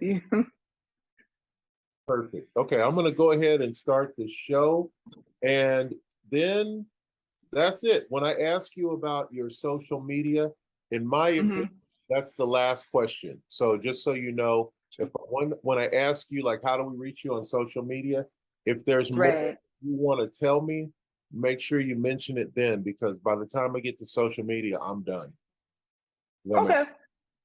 you. Perfect. Okay, I'm going to go ahead and start the show. And then that's it. When I ask you about your social media, in my opinion, Hmm. that's the last question. So just so you know, if when I ask you like how do we reach you on social media, if there's more Right. you want to tell me, make sure you mention it then because by the time I get to social media, I'm done. Does that make Okay.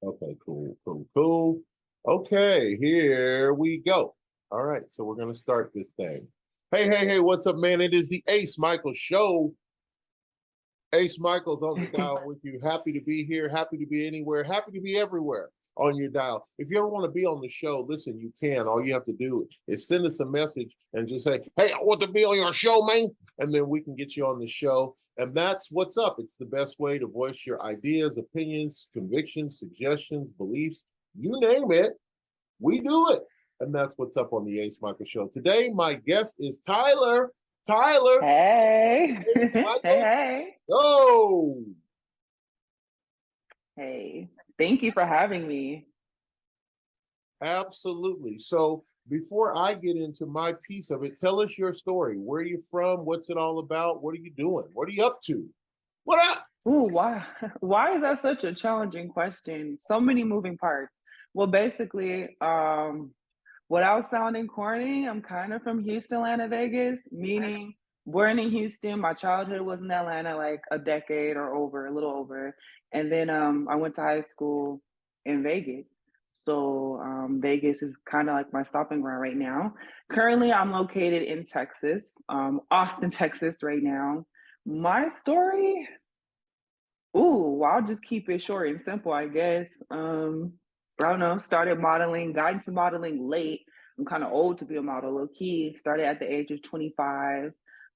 Okay, cool, cool, cool. Okay, here we go. All right, so we're gonna start this thing. Hey, hey, hey, what's up, man? It is the Ace Michael Show. Ace Michael's on the dial with you. Happy to be here, happy to be anywhere, happy to be everywhere on your dial. If you ever want to be on the show, listen, you can. All you have to do is send us a message and just say, hey, I want to be on your show, man. And then we can get you on the show. And that's what's up. It's the best way to voice your ideas, opinions, convictions, suggestions, beliefs, you name it. We do it. And that's what's up on the Ace Michael Show. Today, my guest is Tyler. Tyler, Hey. Ace Hey, Michael. hey. Go. Hey. Thank you for having me. Absolutely. So before I get into my piece of it, tell us your story. Where are you from? What's it all about? What are you doing? What are you up to? What up? Ooh, why why is that such a challenging question? So many moving parts. Well, basically, without sounding corny, I'm kind of from Houston, Atlanta, Vegas, meaning born in Houston. My childhood was in Atlanta, like a decade or over, a little over. And then I went to high school in Vegas. So Vegas is kind of like my stopping ground right now. Currently, I'm located in Texas, Austin, Texas, right now. My story, ooh, well, I'll just keep it short and simple, I guess. I don't know, started modeling, got into modeling late. I'm kind of old to be a model, low key. Started at the age of 25.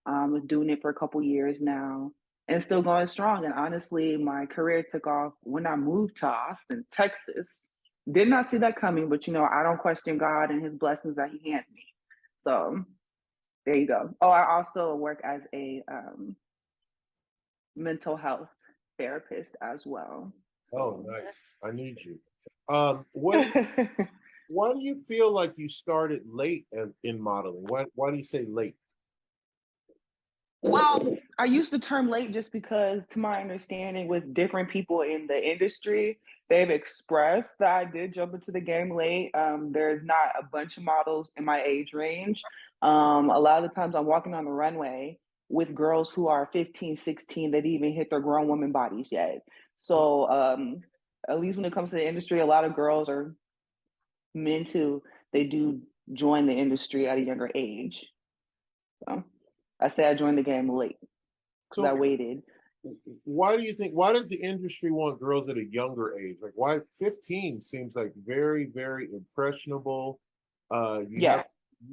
Was doing it for a couple years now and still going strong. And honestly, my career took off when I moved to Austin, Texas. Did not see that coming, but I don't question God and his blessings that he hands me. So there you go. Oh, I also work as a mental health therapist as well. Oh, So nice. I need you. What do you, why do you feel like you started late in modeling? Why do you say late? well, I use the term late just because, to my understanding, with different people in the industry, they've expressed that I did jump into the game late. There's not a bunch of models in my age range. A lot of the times I'm walking on the runway with girls who are 15, 16 that didn't even hit their grown woman bodies yet. So, at least when it comes to the industry, a lot of girls are men too. They do join the industry at a younger age. So I say I joined the game late because I So waited. why do you think why does the industry want girls at a younger age? Like why 15 seems like very, very impressionable. You Yeah.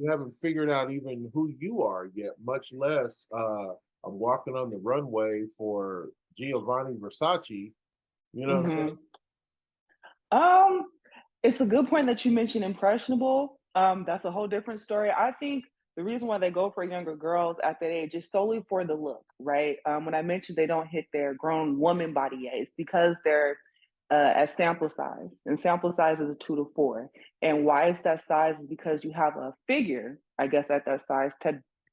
haven't figured out even who you are yet, much less I'm walking on the runway for Giovanni Versace. You know what I'm saying? Hmm. Um, it's a good point that you mentioned impressionable. That's a whole different story. I think the reason why they go for younger girls at that age is solely for the look, right? When I mentioned they don't hit their grown woman body yet, it's because they're at sample size, and sample size is a 2 to 4. And why is that size? Is because you have a figure, I guess, at that size.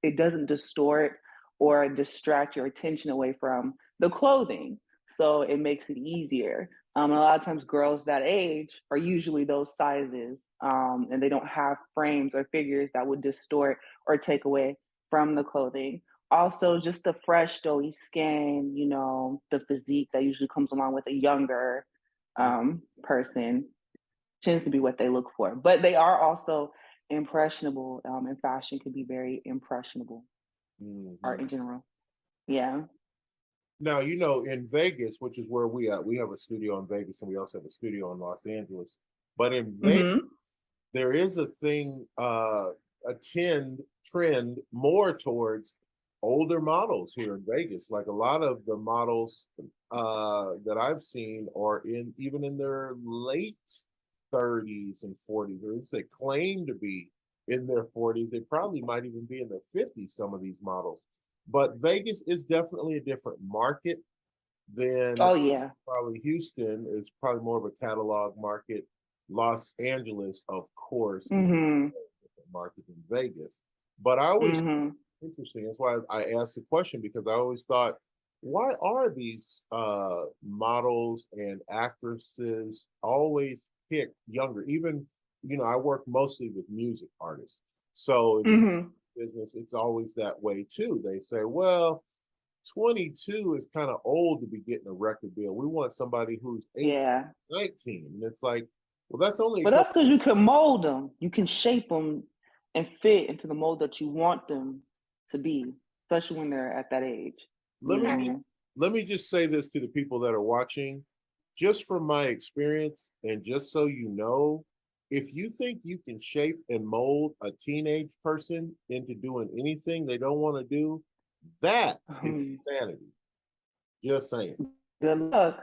It doesn't distort or distract your attention away from the clothing, so it makes it easier. A lot of times, girls that age are usually those sizes, and they don't have frames or figures that would distort or take away from the clothing. Also, just the fresh, doughy skin, the physique that usually comes along with a younger person tends to be what they look for. But they are also impressionable, and fashion can be very impressionable, art Mhm. in general. Yeah. Now, in Vegas, which is where we have a studio in Vegas and we also have a studio in Los Angeles. But in Vegas, Hmm. there is a thing, trend more towards older models here in Vegas. Like a lot of the models that I've seen are even in their late 30s and 40s, or they claim to be in their 40s. They probably might even be in their 50s, some of these models. But Vegas is definitely a different market than Oh, yeah. probably Houston is probably more of a catalog market. Los Angeles, of course, is Mhm. the market in Vegas. But I always Mhm. interesting. That's why I asked the question because I always thought, why are these models and actresses always pick younger? Even I work mostly with music artists, so in the Mhm. business, it's always that way too. They say, well, 22 is kind of old to be getting a record deal. We want somebody who's 18, Yeah. 19. And it's like, well, that's only a But that's couple. because you can mold them. You can shape them and fit into the mold that you want them to be, especially when they're at that age. You Let know what I me mean? let me just say this to the people that are watching. Just from my experience, and just so you know, if you think you can shape and mold a teenage person into doing anything they don't want to do, that is Mhm. insanity. Just saying. Good luck.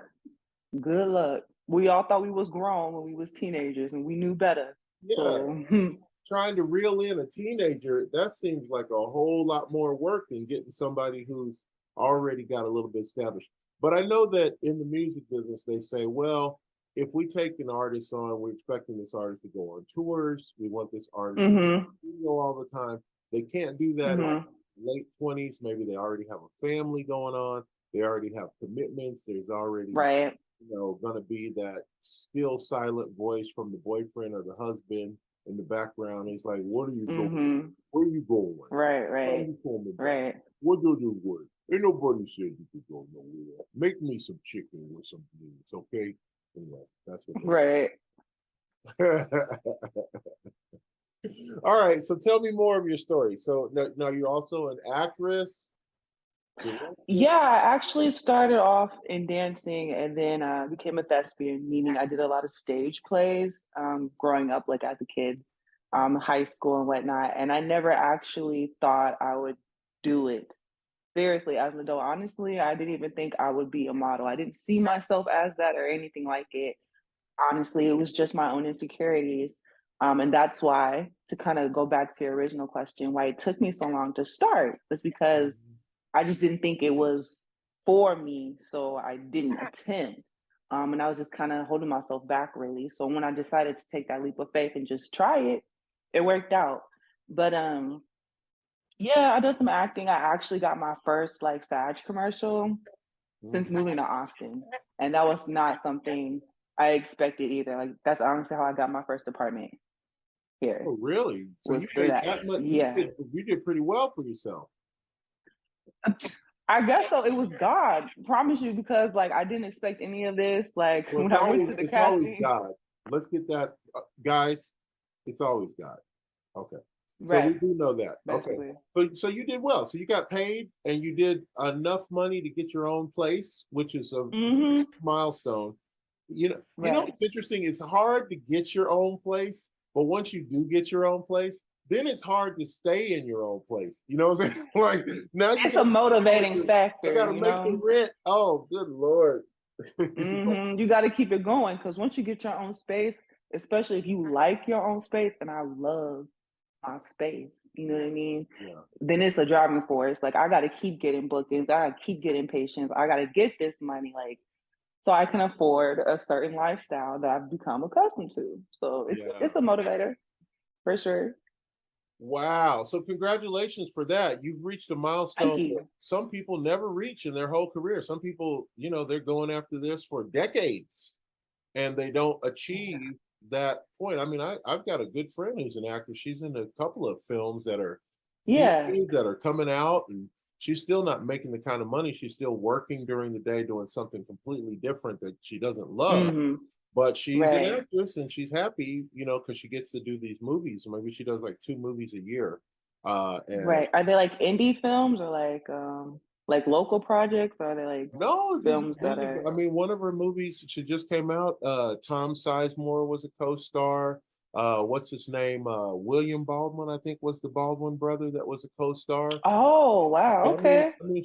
Good luck. We all thought we was grown when we was teenagers and we knew better. Yeah, So trying to reel in a teenager, that seems like a whole lot more work than getting somebody who's already got a little bit established. But I know that in the music business, they say, well, if we take an artist on, we're expecting this artist to go on tours. We want this artist to mhm. studio all the time. They can't do that in Mhm. late 20s. Maybe they already have a family going on. They already have commitments. There's already Right. going to be that still silent voice from the boyfriend or the husband in the background. He's like, "What are you doing? Mhm. Where are you going? Right, Why are right. you coming back? Right. What do you work? Ain't nobody said you could go nowhere. Make me some chicken with some beans, okay?" Anyway, that's what Right. they. All right, so tell me more of your story. So now you're also an actress, director. Yeah, I actually started off in dancing and then became a thespian, meaning I did a lot of stage plays growing up, like as a kid, high school and whatnot. And I never actually thought I would do it seriously as an adult. Honestly, I didn't even think I would be a model. I didn't see myself as that or anything like it. Honestly, it was just my own insecurities. And that's why, to kind of go back to your original question, why it took me so long to start was because I just didn't think it was for me, so I didn't attempt. And I was just kind of holding myself back, really. So when I decided to take that leap of faith and just try it, it worked out. But yeah, I did some acting. I actually got my first like Sag commercial since Mhm. moving to Austin, and that was not something I expected either. Like that's honestly how I got my first apartment here Oh, really? So you was through made that. that much? Yeah, You did pretty well for yourself. I guess so. It was God, promise you, because like I didn't expect any of this. Like Well, when I went to the it's always casting, God. Let's get that, guys. It's always God. Okay, so we right? do know that. Okay, Basically, so you did well. So you got paid, and you did enough money to get your own place, which is a mm-hmm. milestone. Right. It's interesting. It's hard to get your own place, but once you do get your own place, then it's hard to stay in your own place. You know what I'm saying? Like now you It's got a to motivating I factor, got to you make the know. rent. Oh, good lord. You got to keep it going because once you get your own space, especially if you like your own space, and I love my space, you know what I mean? Yeah. Then it's a driving force. Like I got to keep getting bookings. I got to keep getting patients. I got to get this money, like so I can afford a certain lifestyle that I've become accustomed to. So Yeah. it's a motivator for sure. Wow. So congratulations for that. You've reached a Thank milestone that you. some people never reach in their whole career. Some people, they're going after this for decades and they don't achieve that point. I mean, I've got a good friend who's an actor. She's in a couple of films that are Yeah. featured, that are coming out, and she's still not making the kind of money. She's still working during the day doing something completely different that she doesn't love. Hmm. But she's an Right. actress and she's happy, because she gets to do these movies. Maybe she does like 2 movies a year. And Right. Are they like indie films or like local projects? Or are they like no, films that these are are, I mean, one of her movies, she just came out. Tom Sizemore was a co-star. What's his name? William Baldwin, I think, was the Baldwin brother that was a co-star. Oh wow, I mean, okay.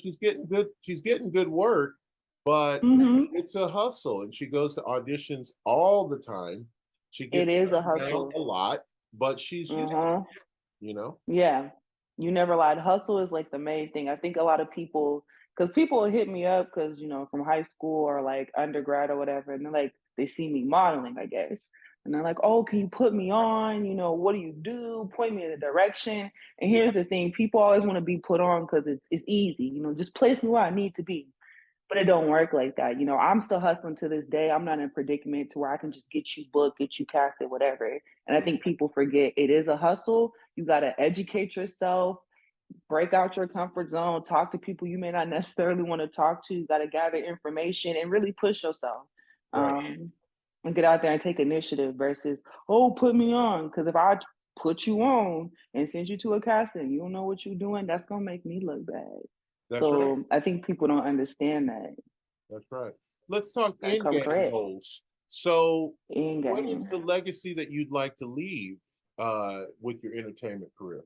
she's getting good work, but Hmm. it's a hustle, and she goes to auditions all the time. She It gets is a turned down hustle. a lot, but she's used to Uh-huh. it, you know? Yeah. You never lied. Hustle is like the main thing. I think a lot of people, because people will hit me up because, from high school or like undergrad or whatever, and they're like, they see me modeling, I guess. And they're like, oh, can you put me on? You know, what do you do? Point me in a direction. And Yeah, here's the thing, people always want to be put on because it's easy, you know, just place me where I need to be. But it don't work like that. You know, I'm still hustling to this day. I'm not in a predicament to where I can just get you booked, get you casted, whatever. And I think people forget it is a hustle. You got to educate yourself, break out your comfort zone, talk to people you may not necessarily want to talk to. You got to gather information and really push yourself. right. Um, and get out there and take initiative versus, oh, put me on. Because if I put you on and send you to a casting, you don't know what you're doing, that's going to make me look bad. That's right. So I think people don't understand that. That's right. Let's talk Gotta end come game correct goals. So, in what is game. the legacy that you'd like to leave with your entertainment career?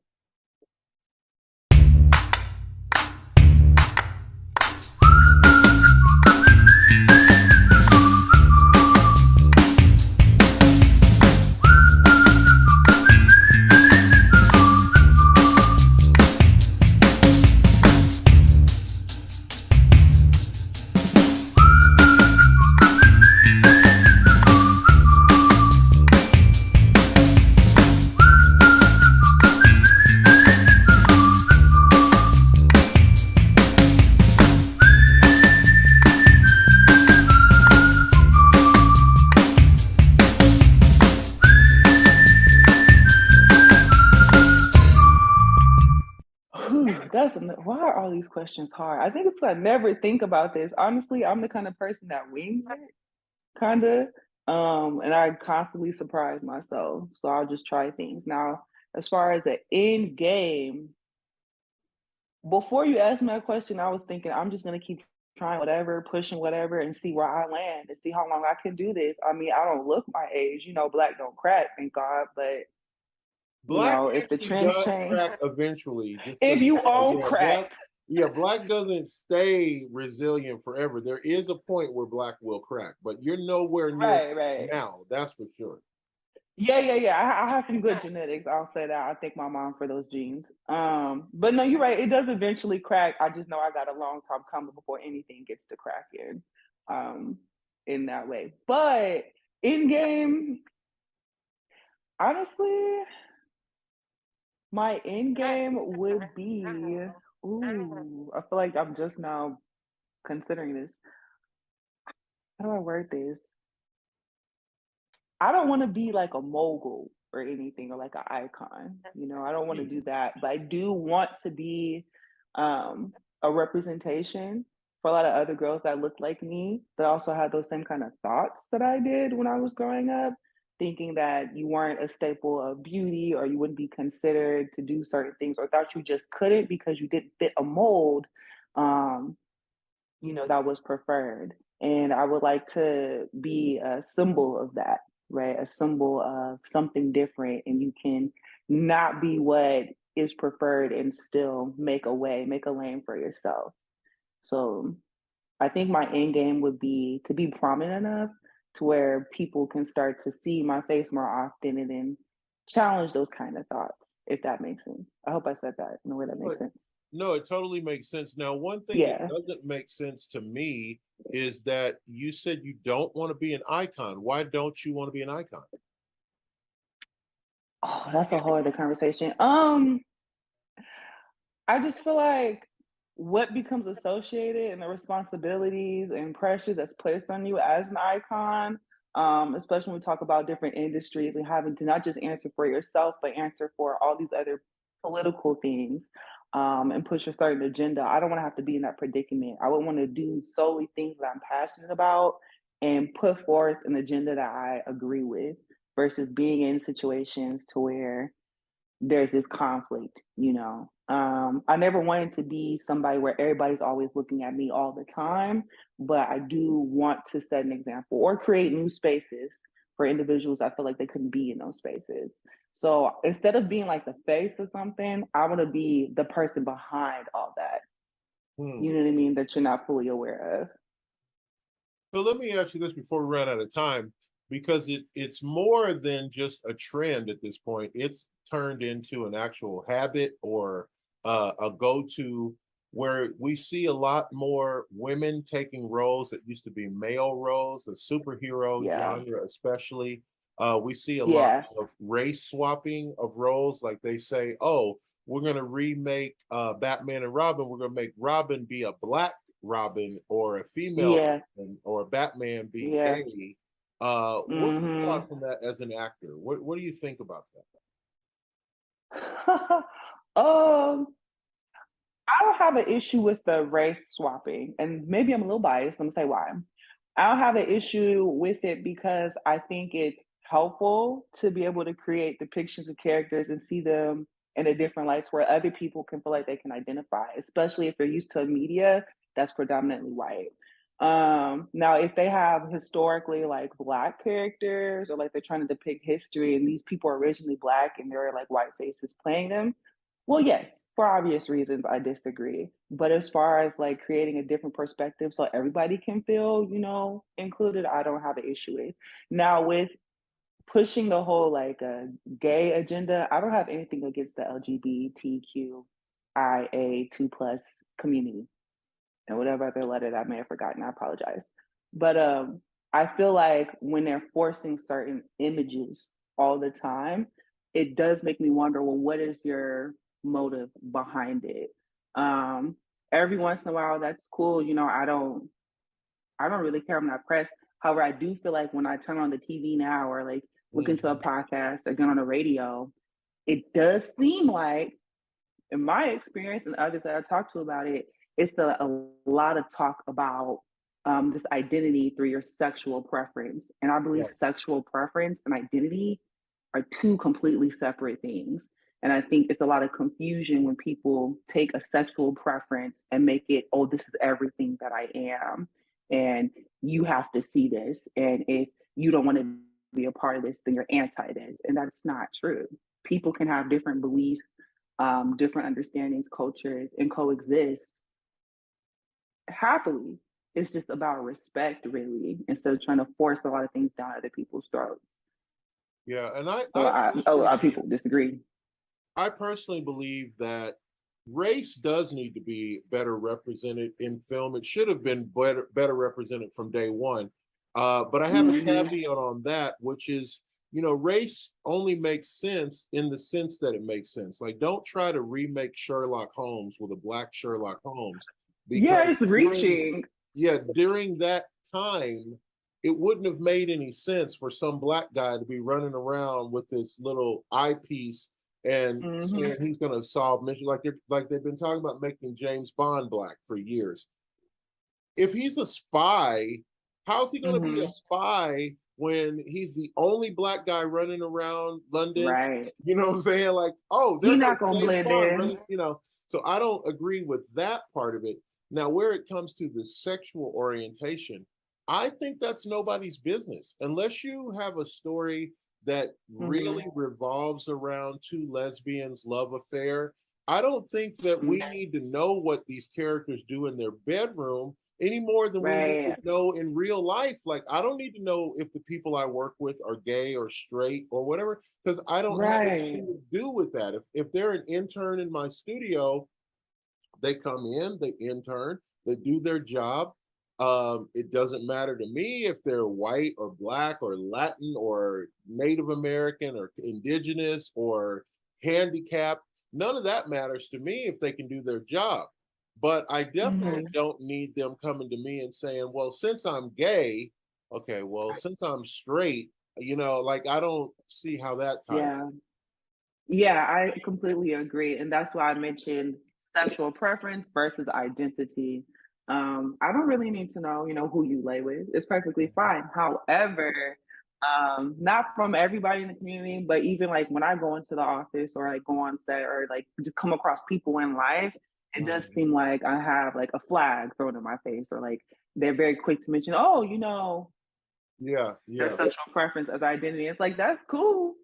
Why are all these questions hard? I think it's 'cause I never think about this. Honestly, I'm the kind of person that wings it, kind of. And I constantly surprise myself. So I'll just try things. Now, as far as the end game, before you asked me that question, I was thinking I'm just gonna keep trying whatever, pushing whatever, and see where I land and see how long I can do this. I mean, I don't look my age, you know, black don't crack, thank God. But you Black know, if the actually trends does change, crack eventually. Just so if you you know, own yeah, crack, black doesn't stay resilient forever. There is a point where black will crack, but you're nowhere near right, that right. now. That's for sure. Yeah. I have some good genetics. I'll say that. I thank my mom for those genes. But no, you're right. It does eventually crack. I just know I got a long time coming before anything gets to cracking, um, in that way. But in game, honestly, my end game would be. Ooh, I feel like I'm just now considering this. How do I word this? I don't want to be like a mogul or anything or like an icon. You know, I don't want to Mm. do that, but I do want to be um, a representation for a lot of other girls that look like me that also had those same kind of thoughts that I did when I was growing up, thinking that you weren't a staple of beauty or you wouldn't be considered to do certain things or thought you just couldn't because you didn't fit a mold. Um, you know, that was preferred. And I would like to be a symbol of that, right? A symbol of something different, and you can not be what is preferred and still make a way, make a lane for yourself. So I think my end game would be to be prominent enough to where people can start to see my face more often and then challenge those kind of thoughts, if that makes sense. I hope I said that in a way that makes sense. No, it totally makes sense. Now, one thing that Yeah. doesn't make sense to me is that you said you don't want to be an icon. Why don't you want to be an icon? Oh, that's a whole other conversation. I just feel like what becomes associated and the responsibilities and pressures that's placed on you as an icon, especially when we talk about different industries and having to not just answer for yourself, but answer for all these other political things, and push a certain agenda. I don't want to have to be in that predicament. I would want to do solely things that I'm passionate about and put forth an agenda that I agree with versus being in situations to where there's this conflict, you know. I never wanted to be somebody where everybody's always looking at me all the time, but I do want to set an example or create new spaces for individuals I feel like they couldn't be in those spaces. So instead of being like the face of something, I want to be the person behind all that. You Hmm. know what I mean? That you're not fully aware of. So let me ask you this before we run out of time, because it's more than just a trend at this point. It's turned into an actual habit or a go-to where we see a lot more women taking roles that used to be male roles, the superhero Yeah. genre especially. We see a lot Yeah. of race swapping of roles. Like they say, oh, we're going to remake Batman and Robin. We're going to make Robin be a black Robin or a female Yeah. Robin or Batman be Yeah. gay. What are your Hmm. thoughts on that as an actor? What do you think about that? um, I don't have an issue with the race swapping, and maybe I'm a little biased. Let me say why. I don't have an issue with it because I think it's helpful to be able to create depictions of characters and see them in a different lights where other people can feel like they can identify, especially if they're used to a media that's predominantly white. Now, if they have historically like black characters or like they're trying to depict history and these people are originally black and there are like white faces playing them, well, yes, for obvious reasons, I disagree. But as far as like creating a different perspective so everybody can feel, included, I don't have an issue with. Now, with pushing the whole like gay agenda, I don't have anything against the LGBTQIA2 plus community and whatever other letter that I may have forgotten. I apologize. But I feel like when they're forcing certain images all the time, it does make me wonder, well, what is your motive behind it? Um, every once in a while, that's cool. I don't really care. I'm not pressed. However, I do feel like when I turn on the TV now or like look into a Mhm. podcast or get on the radio, it does seem like in my experience and others that I talked to about it, it's a lot of talk about this identity through your sexual preference. And I believe Right. sexual preference and identity are two completely separate things. And I think it's a lot of confusion when people take a sexual preference and make it, oh, this is everything that I am. And you have to see this. And if you don't want to be a part of this, then you're anti this. And that's not true. People can have different beliefs, different understandings, cultures, and coexist happily. It's just about respect, really, instead of trying to force a lot of things down other people's throats. Yeah, and A lot of people disagree. I personally believe that race does need to be better represented in film. It should have been better represented from day one. But I have a Hmm. caveat on that, which is, race only makes sense in the sense that it makes sense. Like, don't try to remake Sherlock Holmes with a black Sherlock Holmes because Yeah, it's during reaching. yeah, during that time, it wouldn't have made any sense for some black guy to be running around with this little eyepiece and Hmm. saying he's going to solve missions like they've been talking about making James Bond black for years. If he's a spy, how's he going to be a Hmm. spy when he's the only black guy running around London? Right. You know what I'm saying? Like, oh, there He goes not gonna James blend Bond in. running. So I don't agree with that part of it. Now, where it comes to the sexual orientation, I think that's nobody's business unless you have a story that Hmm. really revolves around two lesbians' love affair. I don't think that we need to know what these characters do in their bedroom any more than we need to Right. know in real life. Like, I don't need to know if the people I work with are gay or straight or whatever, because I don't have Right. anything to do with that. If they're an intern in my studio, they come in, they intern, they do their job. It doesn't matter to me if they're white or black or Latin or Native American or indigenous or handicapped. None of that matters to me if they can do their job. But I definitely Hmm. don't need them coming to me and saying, well, since I'm gay, okay, well, since I'm straight, like I don't see how that ties. Yeah. Yeah, I completely agree. And that's why I mentioned sexual preference versus identity. I don't really need to know, who you lay with. It's perfectly fine. However, not from everybody in the community, but even like when I go into the office or like go on set or like just come across people in life, it does Mhm. seem like I have like a flag thrown in my face or like they're very quick to mention, oh, Yeah, their yeah, sexual preference as identity. It's like, that's cool.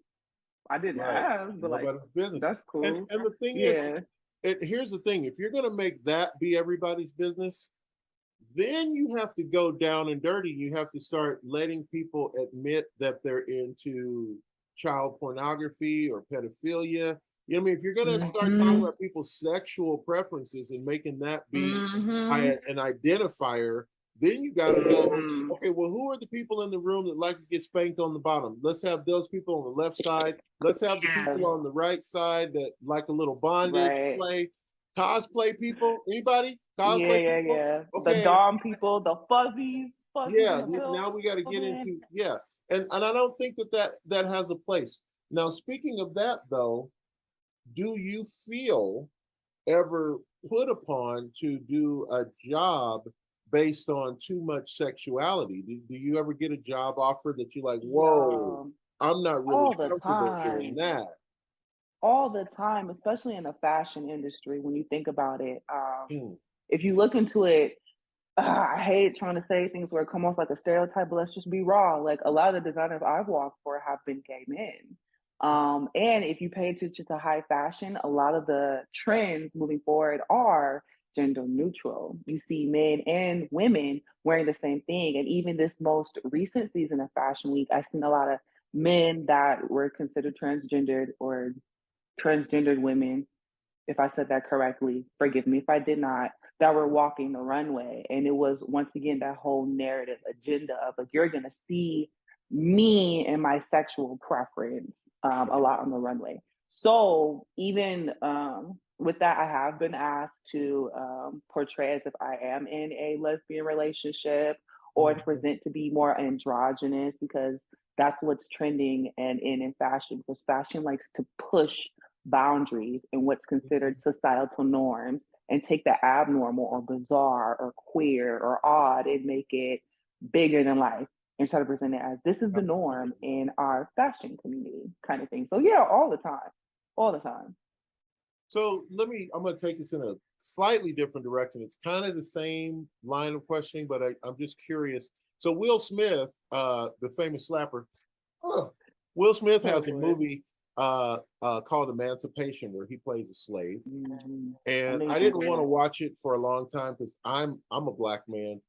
I didn't right. ask, but like, Nobody's business. that's And cool. and the thing is, Yeah. here's the thing: if you're going to make that be everybody's business, then you have to go down and dirty. You have to start letting people admit that they're into child pornography or pedophilia. You know what I mean? If you're going to start talking Mhm. about people's sexual preferences and making that be Mhm. an identifier, Then you got to go, Mhm. okay, well, who are the people in the room that like to get spanked on the bottom? Let's have those people on the left side. Let's have the Yeah, people on the right side that like a little bondage right. play. Cosplay people? Anybody? Yeah, Cosplay yeah, people? yeah. The Okay. Dom people, the fuzzies in Yeah. the Now we got to get building. into, yeah. And I don't think that has a place. Now, speaking of that, though, do you feel ever put upon to do a job based on too much sexuality? Do you ever get a job offer that you're like, whoa, Yeah, I'm not really all the comfortable doing time. that? All the time, especially in the fashion industry, when you think about it. Hmm. If you look into it, I hate trying to say things where it comes off like a stereotype, but let's just be raw. Like a lot of the designers I've walked for have been gay men. And if you pay attention to high fashion, a lot of the trends moving forward are gender neutral. You see men and women wearing the same thing. And even this most recent season of Fashion Week, I've seen a lot of men that were considered transgendered or transgendered women, if I said that correctly, forgive me if I did not, that were walking the runway. And it was once again that whole narrative agenda of like, you're going to see me and my sexual preference a lot on the runway. So even with that, I have been asked to portray as if I am in a lesbian relationship or to Mhm. present to be more androgynous because that's what's trending and in fashion because fashion likes to push boundaries and what's considered societal norms and take the abnormal or bizarre or queer or odd and make it bigger than life and try to present it as this is the norm in our fashion community kind of thing. So yeah, all the time. All the time. So I'm going to take this in a slightly different direction. It's kind of the same line of questioning, but I'm just curious. So Will Smith, the famous slapper, huh, Will Smith Oh has a boy. movie called Emancipation where he plays a slave. Mm-hmm. And I Amazing didn't want to movie. watch it for a long time because I'm a black man.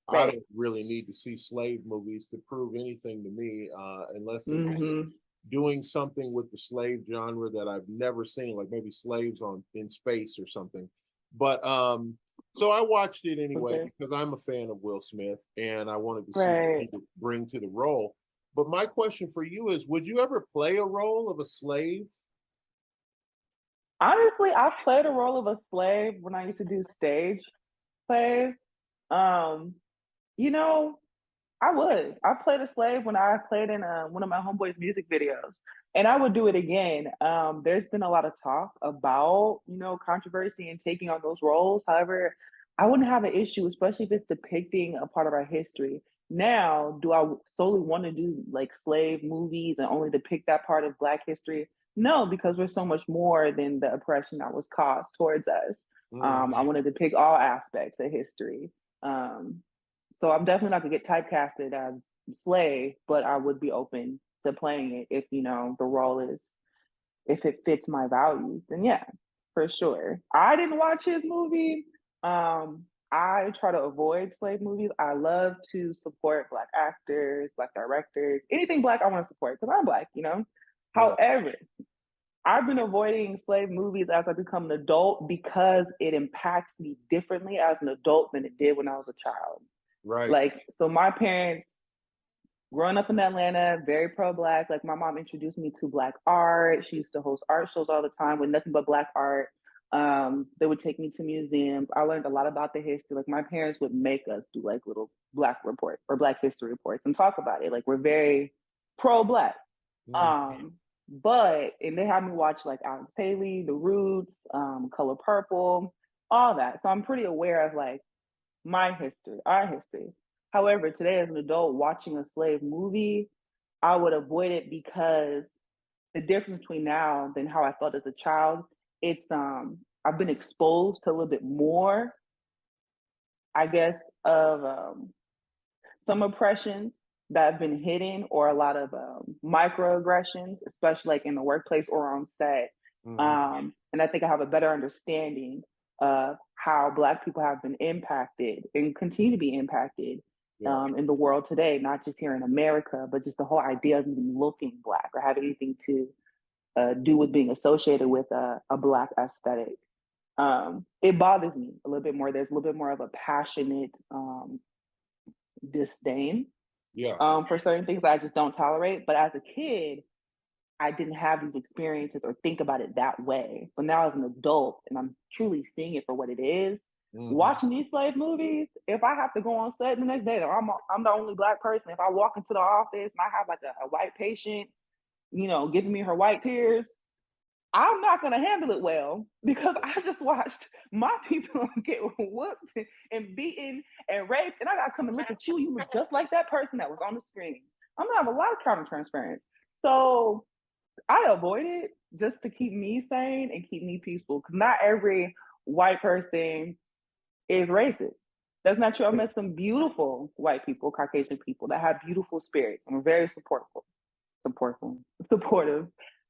I Right. don't really need to see slave movies to prove anything to me, unless it's Mm-hmm. doing something with the slave genre that I've never seen, like maybe slaves on in space or something. But so I watched it anyway Okay. because I'm a fan of Will Smith and I wanted to see what Right. he could bring to the role. But my question for you is, would you ever play a role of a slave? Honestly, I played a role of a slave when I used to do stage plays. Um, you know, I would. I played a slave when I played in one of my homeboys' music videos, and I would do it again. There's been a lot of talk about, controversy and taking on those roles. However, I wouldn't have an issue, especially if it's depicting a part of our history. Now, do I solely want to do like slave movies and only depict that part of Black history? No, because there's so much more than the oppression that was caused towards us. I Mm. want to depict all aspects of history. Um, so I'm definitely not gonna get typecasted as slave, but I would be open to playing it if the role is if it fits my values. Then yeah, for sure. I didn't watch his movie. I try to avoid slave movies. I love to support Black actors, Black directors, anything Black I want to support because I'm Black. Right. However, I've been avoiding slave movies as I become an adult because it impacts me differently as an adult than it did when I was a child. Right. Like, so my parents, growing up in Atlanta, very pro Black. Like, my mom introduced me to Black art. She used to host art shows all the time with nothing but Black art. They would take me to museums. I learned a lot about the history. Like, my parents would make us do like little Black reports or Black history reports and talk about it. Like, we're very pro Black. Mm. And they had me watch like Alex Haley, The Roots, Color Purple, all that. So I'm pretty aware of like my history, our history. However, today as an adult watching a slave movie, I would avoid it because the difference between now than how I felt as a child, it's I've been exposed to a little bit more, I guess, of some oppressions that have been hidden or a lot of microaggressions, especially like in the workplace or on set. Mhm. And I think I have a better understanding of how Black people have been impacted and continue to be impacted Yeah. in the world today, not just here in America, but just the whole idea of even looking Black or having anything to do with being associated with a Black aesthetic. It bothers me a little bit more. There's a little bit more of a passionate disdain Yeah. for certain things that I just don't tolerate. But as a kid, I didn't have these experiences or think about it that way. But now as an adult and I'm truly seeing it for what it is, Mhm. watching these slave movies, if I have to go on set the next day, or I'm the only black person, if I walk into the office and I have like a white patient, giving me her white tears, I'm not gonna handle it well because I just watched my people get whooped and beaten and raped, and I gotta come and look at you. You look just like that person that was on the screen. I'm gonna have a lot of counter transference. So I avoid it just to keep me sane and keep me peaceful because not every white person is racist. That's not true. I met some beautiful white people, Caucasian people that have beautiful spirits and are very supportive.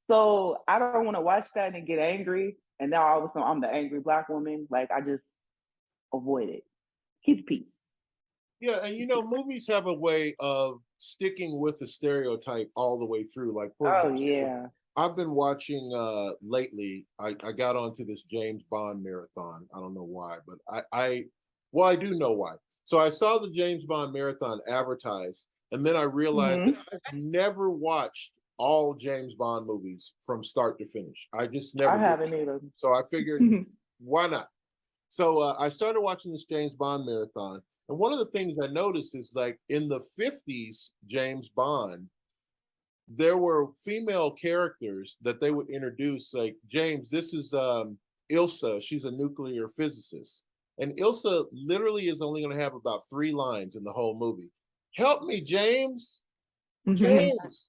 So I don't want to watch that and get angry. And now all of a sudden I'm the angry black woman. Like I just avoid it. Keep the peace. Yeah, and movies have a way of sticking with the stereotype all the way through. Like, for Oh example, yeah. I've been watching lately, I got onto this James Bond marathon. I don't know why, but well, I do know why. So I saw the James Bond marathon advertised, and then I realized that Hmm. I've never watched all James Bond movies from start to finish. I just I never did. haven't either. So I figured, why not? So I started watching this James Bond marathon, and one of the things I noticed is, like, in the 50s, James Bond, there were female characters that they would introduce, like, James, this is Ilsa. She's a nuclear physicist. And Ilsa literally is only going to have about 3 lines in the whole movie. Help me, James. Hmm. James,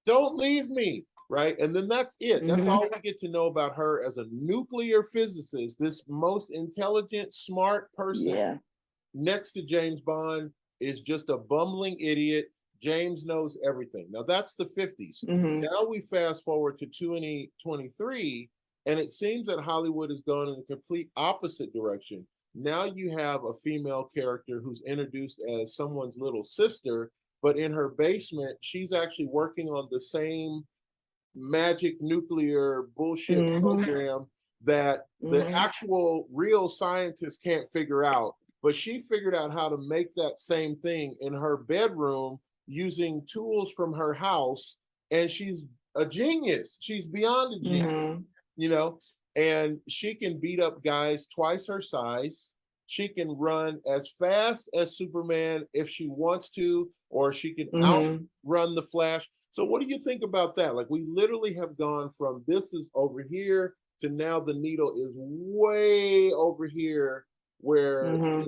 don't leave me. Right. And then that's it. That's all we get to know about her as a nuclear physicist, this most intelligent, smart person Yeah. next to James Bond is just a bumbling idiot. James knows everything. Now that's the 50s. Hmm. Now we fast forward to 2023, and it seems that Hollywood is going in the complete opposite direction. Now you have a female character who's introduced as someone's little sister, but in her basement, she's actually working on the same magic nuclear bullshit Hmm. program that the Hmm. actual real scientists can't figure out. But she figured out how to make that same thing in her bedroom using tools from her house. And she's a genius. She's beyond a genius, Hmm. you know, and she can beat up guys twice her size. She can run as fast as Superman if she wants to, or she can Hmm. outrun the Flash. So, what do you think about that? Like, we literally have gone from this is over here to now the needle is way over here, where, Hmm.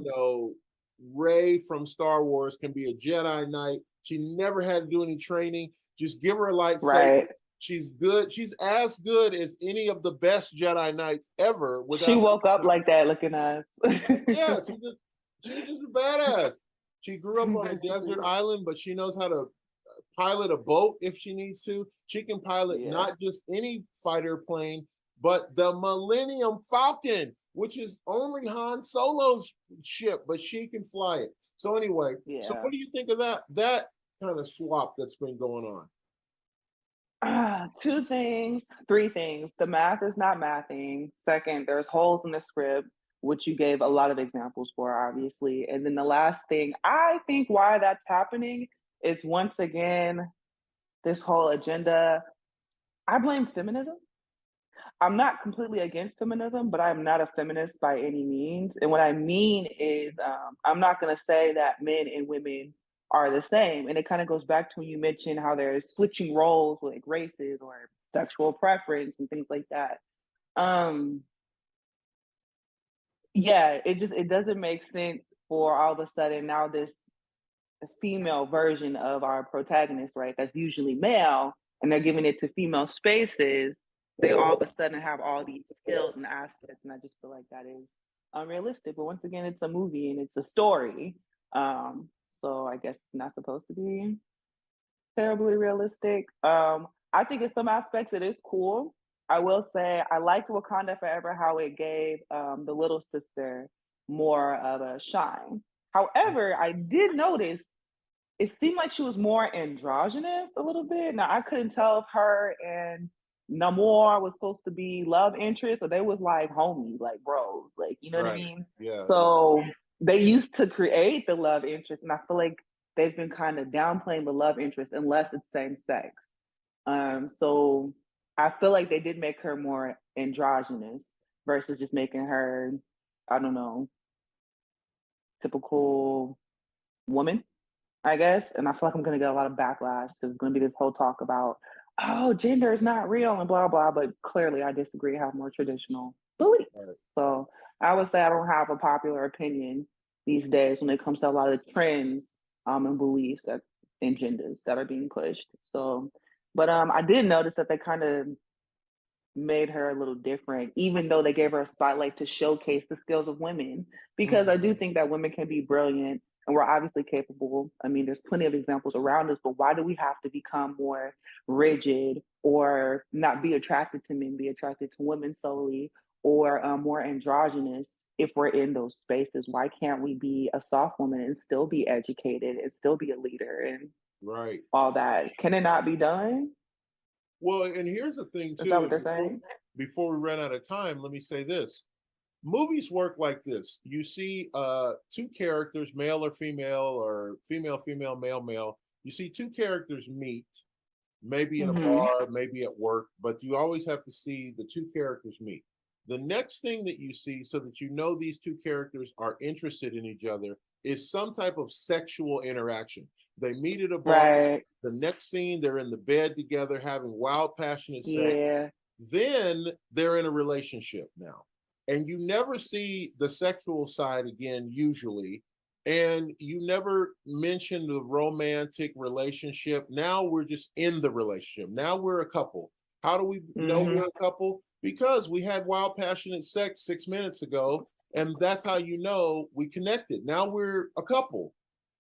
Rey from Star Wars can be a Jedi Knight. She never had to do any training. Just give her a lightsaber. Right. She's good. She's as good as any of the best Jedi Knights ever She without. woke up like that looking at us. Yeah, she's just a badass. She grew up on a desert island, but she knows how to pilot a boat if she needs to. She can pilot Yeah. not just any fighter plane, but the Millennium Falcon, which is only Han Solo's ship, but she can fly it. So anyway, so Yeah. what do you think of that kind of swap that's been going on? Two things, three things. The math is not mathing. Second, there's holes in the script, which you gave a lot of examples for, obviously. And then the last thing, I think why that's happening is once again, this whole agenda. I blame feminism. I'm not completely against feminism, but I'm not a feminist by any means. And what I mean is, I'm not going to say that men and women are the same. And it kind of goes back to when you mentioned how there's switching roles with like races or sexual preference and things like that. Um, yeah, it doesn't make sense for all of a sudden now this female version of our protagonist, right? That's usually male, and they're giving it to female spaces. They all of a sudden have all these skills and assets, and I just feel like that is unrealistic. But once again, it's a movie and it's a story, so I guess it's not supposed to be terribly realistic. I think in some aspects it is cool. I will say I liked Wakanda Forever how it gave the little sister more of a shine. However, I did notice it seemed like she was more androgynous a little bit. Now I couldn't tell if her and Namor was supposed to be love interest, or they was like homies, like bros, like you know what I Right. mean? Yeah. Yeah. So they used to create the love interest, and I feel like they've been kind of downplaying the love interest unless it's same sex. So I feel like they did make her more androgynous versus just making her, I don't know, typical woman, I guess. And I feel like I'm gonna get a lot of backlash because it's gonna be this whole talk about, oh, gender is not real and blah blah. But clearly, I disagree. I have more traditional beliefs. Right. So I would say I don't have a popular opinion these days when it comes to a lot of the trends and beliefs that and genders that are being pushed. So, but I did notice that they kind of made her a little different, even though they gave her a spotlight to showcase the skills of women. Because I do Mhm. think that women can be brilliant and we're obviously capable. I mean, there's plenty of examples around us, but why do we have to become more rigid or not be attracted to men, be attracted to women solely, or more androgynous if we're in those spaces? Why can't we be a soft woman and still be educated and still be a leader and Right. all that? Can it not be done? Well, and here's the thing Is that too, what and they're saying? before we run out of time, let me say this. Movies work like this. You see two characters, male or female, male, male. You see two characters meet, maybe in a Mm-hmm. bar, maybe at work, but you always have to see the two characters meet. The next thing that you see, so that you know these two characters are interested in each other, is some type of sexual interaction. They meet at a bar. Right. The next scene, they're in the bed together having wild, passionate sex. Yeah. Then they're in a relationship now. And you never see the sexual side again, usually. And you never mention the romantic relationship. Now we're just in the relationship. Now we're a couple. How do we know Mhm. we're a couple? Because we had wild, passionate sex 6 minutes ago. And that's how you know we connected. Now we're a couple.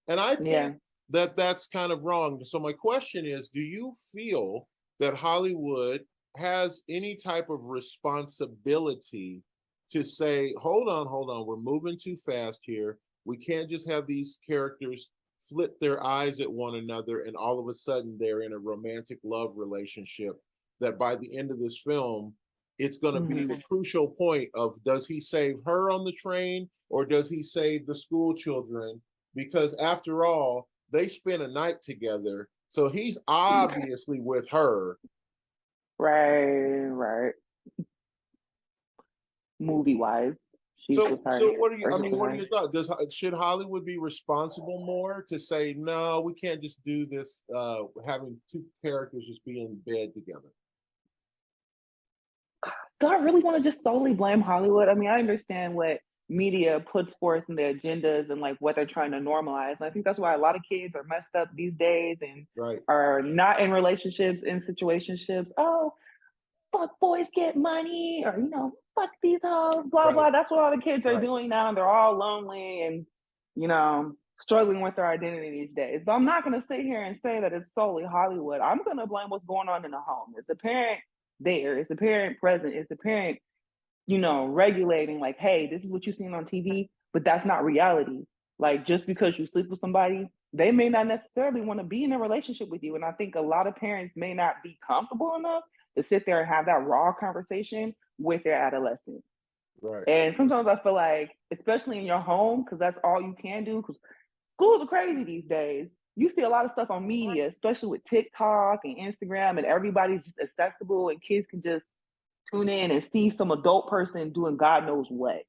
And I think Yeah. that that's kind of wrong. So, my question is, do you feel that Hollywood has any type of responsibility to say, hold on, we're moving too fast here. We can't just have these characters flip their eyes at one another and all of a sudden they're in a romantic love relationship that by the end of this film, it's going to be the Mhm. crucial point of does he save her on the train or does he save the school children? Because after all, they spent a night together. So he's obviously with her. Right, right. Movie-wise, she's with So her what are you? or I he's mean, with what are her. your thoughts? Should Hollywood be responsible more to say no? We can't just do this. Having two characters just be in bed together. Do I really wanna just solely blame Hollywood? I mean, I understand what media puts forth in their agendas and, like, what they're trying to normalize, and I think that's why a lot of kids are messed up these days and Right. are not in relationships, in situationships. "Oh, fuck boys get money," or, "Fuck these hoes," blah, Right. blah. That's what all the kids are Right. doing now, and they're all lonely and, struggling with their identity these days. But I'm not gonna sit here and say that it's solely Hollywood. I'm gonna blame what's going on in the home. Is the parent there? Is the parent present? Is the parent, regulating like, hey, this is what you've seen on TV, but that's not reality. Like just because you sleep with somebody, they may not necessarily want to be in a relationship with you. And I think a lot of parents may not be comfortable enough to sit there and have that raw conversation with their adolescent. Right. And sometimes I feel like, especially in your home, because that's all you can do, because schools are crazy these days. You see a lot of stuff on media, especially with TikTok and Instagram, and everybody's just accessible, and kids can just tune in and see some adult person doing God knows what.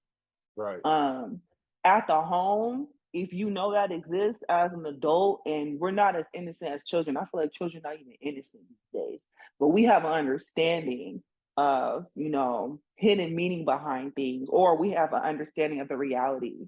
Right. Um, at the home, if you know that exists as an adult, and we're not as innocent as children, I feel like children are not even innocent these days, but we have an understanding of, hidden meaning behind things, or we have an understanding of the reality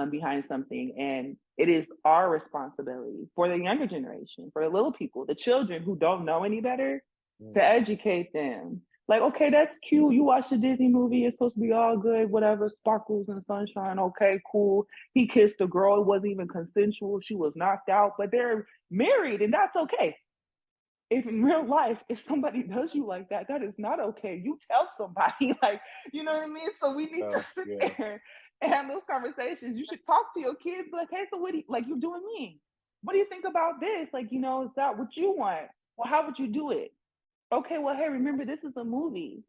behind something. And it is our responsibility for the younger generation, for the little people, the children who don't know any better, to Mhm. educate them like, okay, that's cute. You watch the Disney movie, it's supposed to be all good, whatever, sparkles and sunshine. Okay, cool. He kissed a girl, it wasn't even consensual. She was knocked out, but they're married, and that's okay. If in real life, if somebody does you like that, that is not okay. You tell somebody, like, you know what I mean? So we need to sit Yeah. there and have those conversations. You should talk to your kids, be like, hey, so what do you like you doing me? What do you think about this? Like, is that what you want? Well, how would you do it? okay, well, hey, remember this is a movie.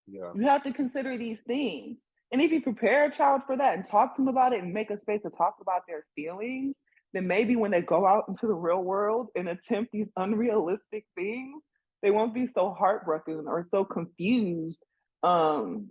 Yeah. You have to consider these things. And if you prepare a child for that and talk to them about it and make a space to talk about their feelings, then maybe when they go out into the real world and attempt these unrealistic things, they won't be so heartbroken or so confused. Um,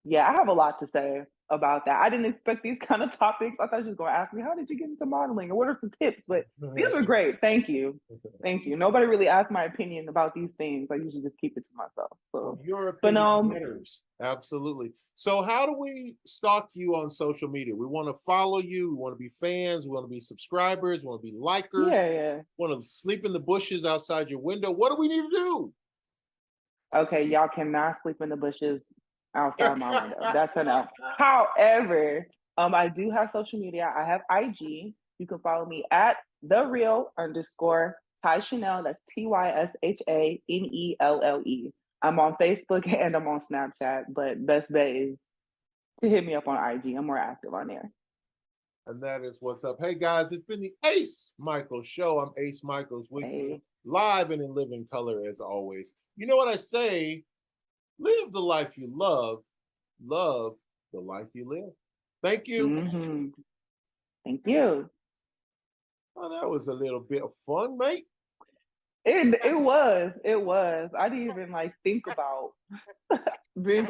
yeah, I have a lot to say about that. I didn't expect these kind of topics. I thought you was going to ask me, how did you get into modeling or what are some tips? But these were great. Thank you. Thank you. Nobody really asked my opinion about these things. I usually just keep it to myself. Well, So, your but opinion matters. Absolutely. So, how do we stalk you on social media? We want to follow you. We want to be fans. We want to be subscribers. We want to be likers. yeah. We want to sleep in the bushes outside your window. What do we need to do? Okay, y'all cannot sleep in the bushes outside my window. That's enough. However, I do have social media. I have IG. You can follow me at the real underscore Ty Chanel. That's TYSHANELLE. I'm on Facebook and I'm on Snapchat, but best bet is to hit me up on IG. I'm more active on there. And that is what's up. Hey guys, it's been the Ace Michael Show. I'm Ace Michaels with you, live and in living color as always. You know what I say? Live the life you love the life you live. Thank you. Mm-hmm. Thank you. Oh, that was a little bit of fun, mate. It was. I didn't even like think about being